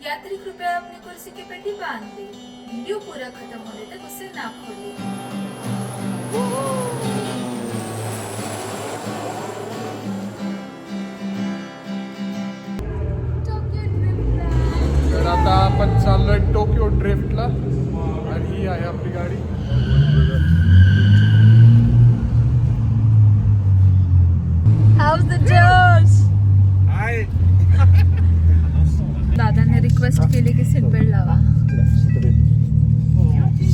यात्री कृपया अपनी कुर्सी की पेटी बांध दे। वीडियो पूरा खत्म होने तक उसे ना खोले। तर आता आपण चाललोय टोकियो ड्रिफ्टला आणि ही आहे आपली गाडी. How's the Josh? हाय. दादाने रिक्वेस्ट केली की सीट बेल्ट लावा.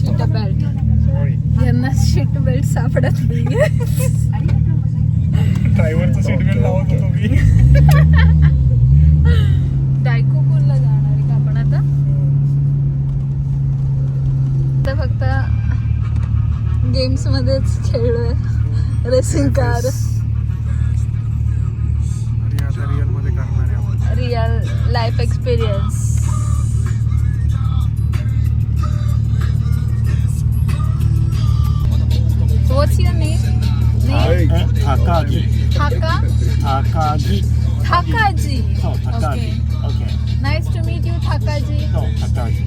सीट बेल्ट यांना सीट बेल्ट सापडत नाहीये. ड्रायव्हरचं सीट बेल्ट लावत होतो मी. डायकोपूरला जाणार आहे का आपण आता? तर फक्त गेम्स मध्येच खेळलोय. रेसिंग कार आणि आता रिअल मध्ये करणार आहे आपण. Real life experience. What's your name? Takagi. Taka? Takagi. Takaji. So, Takagi. Okay. Nice to meet you, Takaji. So, Takagi.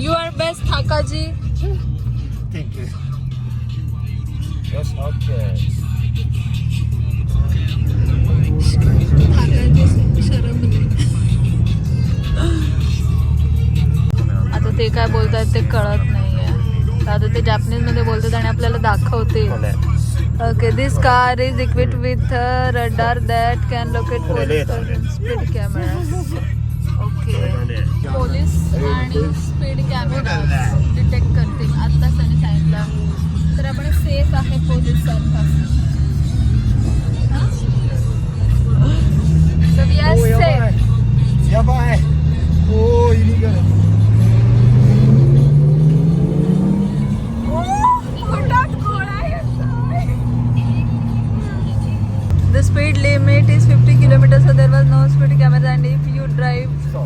You are best, Takaji. Thank you. Yes, okay. Takaji शरमली. आता ते काय बोलतात ते कळत नाहीये. आता ते जॅपनीज मध्ये बोलतात आणि आपल्याला दाखवते. Okay, this car is equipped with radar that can locate police speed camera. Okay, police आणि स्पीड कॅमेरा डिटेक्ट करतील. आत्ताच त्यांनी सांगितलं. तर आपण सेफ आहे पोलिसांपासून. So we are safe. Yabai. Oh, illegal. The speed limit is 50 kilometers, so there was no speed camera, and if you drive So,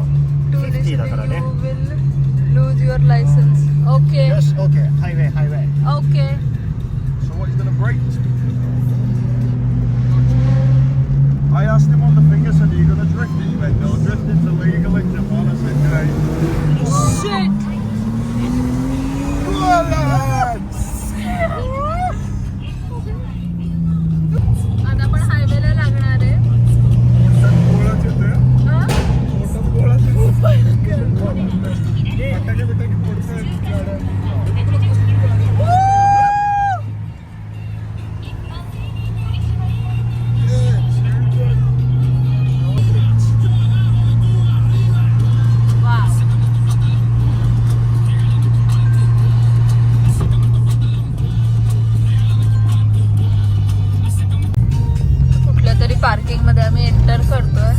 too 50 risky,だからね。 you will lose your license. Okay. Yes, okay. Highway. Okay. So what, he's gonna brake? I asked him on the finger, said, are you gonna drift? He went, no, drifting's illegal in Japan. I said, great. Shit. आता आपण हायवेला लागणार आहे. मोठाच गोळाच येतोय. हा? मोठाच गोळाच येतोय. फटाके फोडतोय गाड्या. Wow. कुठल्या तरी पार्किंग मध्ये आम्ही एंटर करतोय.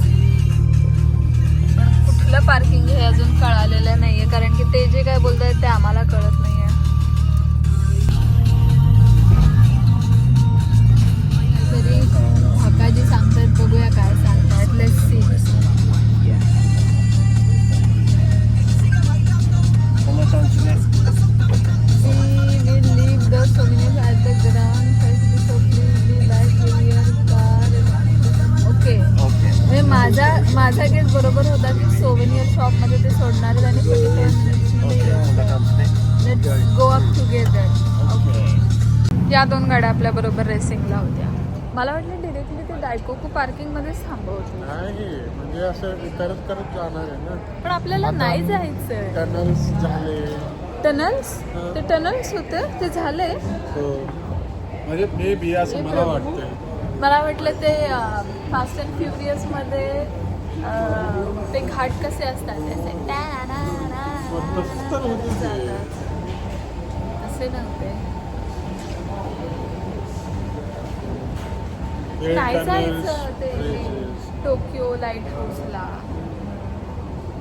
पण कुठलं पार्किंग हे अजून कळालेलं नाहीये, कारण की ते जे काय बोलतायत ते आम्हाला कळत नाहीये. तरी काकाजी सांगतायत, बघूया काय सांगतायत. Let's see. We will leave the souvenirs at the ground facility, so please be back with your car. Okay. Okay. म्हणजे माझा केस बरोबर होता की सोव्हेनियर शॉप मध्ये ते सोडणार आहेत आणि 45 minutes let's go up together. Okay. या दोन गाड्या आपल्या बरोबर रेसिंगला होत्या. मला वाटलं डिरेक्टली ते डायकोकू पार्किंग मध्येच थांबवतील. नाही, म्हणजे असं करत जाणार आहे ना. पण आपल्याला नाही जायचंय. टनल्स झाले. टनल्स? ते टनल्स होते ते झाले. हो, म्हणजे मे बी असं मला वाटतंय. मला वाटलं ते फास्ट अँड फ्युरियस मध्ये ते घाट कसे असतात असे तसंच तर होतं ते. असे नव्हते. ते नाही tunnels, जायचं ते bridges. टोकियो लाईट हाऊसला.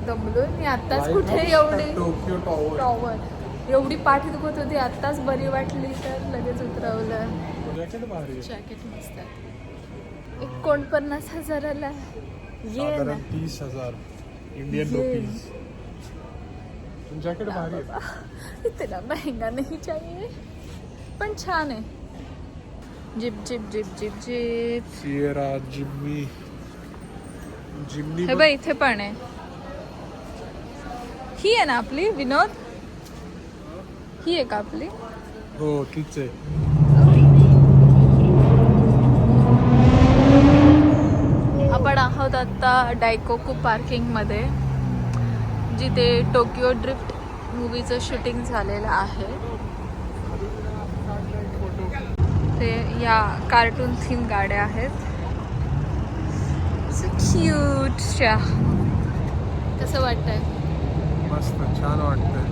दमलोय मी आत्ताच. Light कुठे house, एवढी टोकियो टॉवर. टॉवर एवढी पाठी दुखत होती, आत्ताच बरी वाटली तर लगेच उतरवलं. जॅकेट भारी आहे. जॅकेट मस्त आहे. 49,000ला ये ना. साधारण 30,000 इंडियन ये. रुपीज. जॅकेट भारी आहे. इतना महंगा नहीं चाहिए, पण छान आहे. Jeep jeep jeep jeep jeep. Sierra Jimny Jimny हे बघ इथे पण आहे. ही आहे ना आपली विनोद, ही आहे का आपली? हो तीच आहे. आपण आहोत आता डायकोकू पार्किंग मध्ये, जिथे टोकियो ड्रिफ्ट मूवीचं शूटिंग झालेलं आहे. ते या कार्टून थीम गाड्या आहेत. क्यूट. कसं वाटतंय? मस्त छान वाटतंय.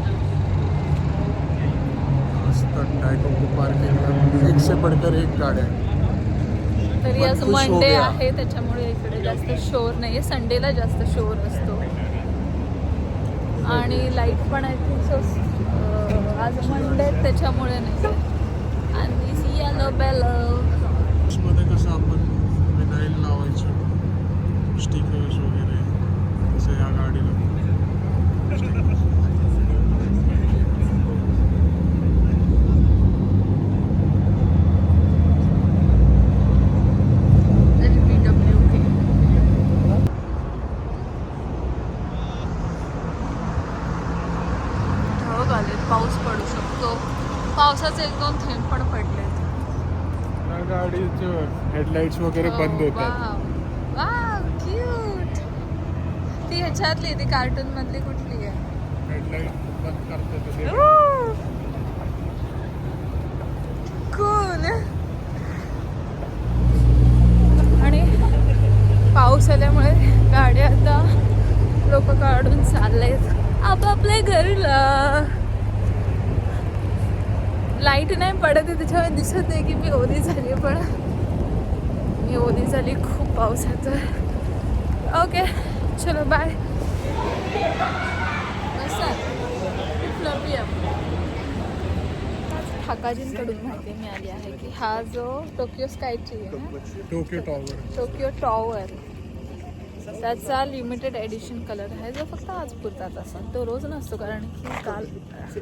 मस्त डायकोकू पार्किंगला एक से बढ़कर एक गाड्या. तरी आज खुश हो मंडे गया. आहे त्याच्यामुळे इकडे जास्त शोर नाहीये. संडेला जास्त शोर असतो आणि लाईट पण आहे. आज मंडे त्याच्यामुळे नाही. आणि येलो बेलो मध्ये कसं आपण विनाईल लावायचं स्टिकर्स वगैरे, तसं या गाडीला ढग आलेत. पाऊस पडू शकतो. पावसाचे 1-2 थेंब पण पडलेत. या गाडीचे हेडलाईट्स वगैरे बंद होतात. क्यूट. ती ह्याच्यातली, ती कार्टून मधली कुठली आहे? हेडलाईट बंद करतात. कूल. आणि पाऊस आल्यामुळे गाड्या आता लोक काढून चाललेत आपापल्या घरला. लाईट नाही पडत आहे त्याच्यामुळे दिसत नाही की मी ओली झाली, पण मी ओली झाली खूप पावसात. ओके चलो बाय. ठाकाजींकडून माहिती मिळाली आहे की हा जो टोकियो स्काय ट्री आहे ना, टोकियो टॉवर, त्याचा लिमिटेड एडिशन कलर आहे जो फक्त आज पुरतात असा. तो रोज नसतो कारण की काल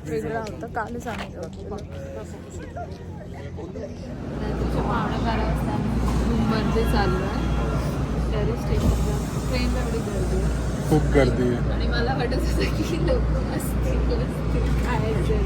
वेगळा होता. कालच आम्ही रात्रीच्या 12:30 वाजता मुंबईचे चालू आहे टेरिस स्टेशनला. ट्रेनला एवढी गर्दी आहे, खूप गर्दी आहे. आणि मला वाटत होतं की लोक असतील खायचे.